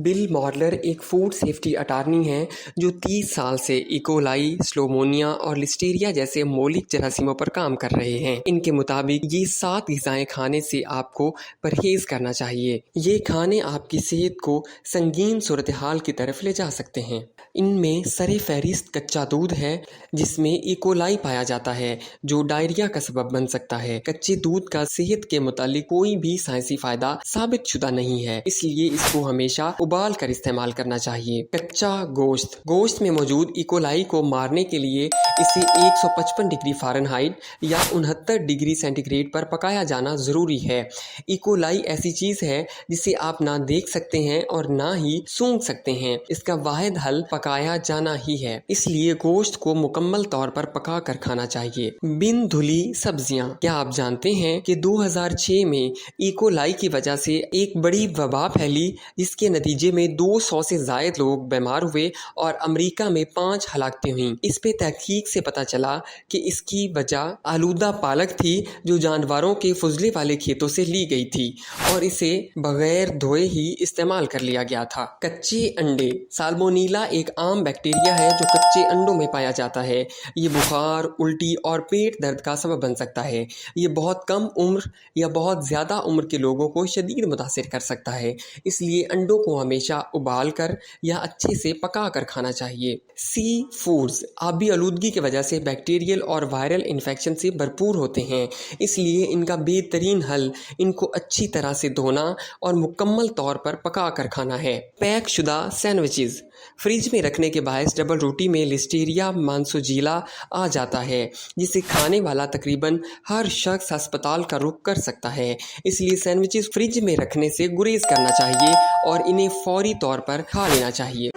Bill modeller एक food safety attorney हैं जो 30 साल से इकोलाई, स्लोमोनिया और लिस्टीरिया जैसे मौलिक जरासीमों पर काम कर रहे हैं। इनके मुताबिक ये 7 ग़िज़ाएं खाने से आपको परहेज करना चाहिए। ये खाने आपकी सेहत को संगीन सूरत हाल की तरफ ले जा सकते हैं। इनमें सरे फहरिस्त कच्चा दूध है जिसमें इकोलाई पाया जाता है जो डायरिया का सबब बन सकता है। कच्चे दूध का सेहत के मुतालिक कोई भी साइंसी फायदा साबित शुदा नहीं है, इसलिए इसको हमेशा उबाल कर इस्तेमाल करना चाहिए। कच्चा गोश्त में मौजूद इकोलाई को मारने के लिए इसे 155 डिग्री फ़ारेनहाइट या 69 डिग्री सेंटीग्रेड पर पकाया जाना ज़रूरी है। इकोलाई ऐसी चीज़ है जिसे आप ना देख सकते हैं और ना ही सूंघ सकते हैं। इसका वाहिद हल पकाया जाना ही है, इसलिए गोश्त को मुकम्मल तौर पर पका कर खाना चाहिए। बिन धुली सब्जियां। क्या आप जानते हैं कि 2006 में इकोलाई की वजह से एक बड़ी वबा फैली जिसके नतीजे में 200 से ज़ायद लोग बीमार हुए और अमेरिका में 5 हलाकतें हुईं। इस पे तहकीक से पता चला कि इसकी वजह आलूदा पालक थी जो जानवरों के फुजले वाले खेतों से ली गई थी और इसे बगैर धोए ही इस्तेमाल कर लिया गया था। कच्चे अंडे। साल्मोनेला एक आम बैक्टीरिया है जो कच्चे अंडों में पाया जाता है। ये बुखार, उल्टी और पेट दर्द का सबब बन सकता है। ये बहुत कम उम्र या बहुत ज़्यादा उम्र के लोगों को शदीद मुतासिर कर सकता है, इसलिए अंडों को हमेशा उबाल कर या अच्छे से पका कर खाना चाहिए। सी फूड्स आबी आलूदगी की वजह से बैक्टीरियल और वायरल इन्फेक्शन से भरपूर होते हैं, इसलिए इनका बेहतरीन हल इनको अच्छी तरह से धोना और मुकम्मल तौर पर पका कर खाना है। पैक शुदा सैंडविचेस। फ्रिज में रखने के बायस डबल रोटी में लिस्टीरिया मांसोजीला आ जाता है जिसे खाने वाला तकरीबन हर शख्स अस्पताल का रुख कर सकता है, इसलिए सैंडविचेस फ्रिज में रखने से गुरेज करना चाहिए और इन्हें फौरी तौर पर खा लेना चाहिए।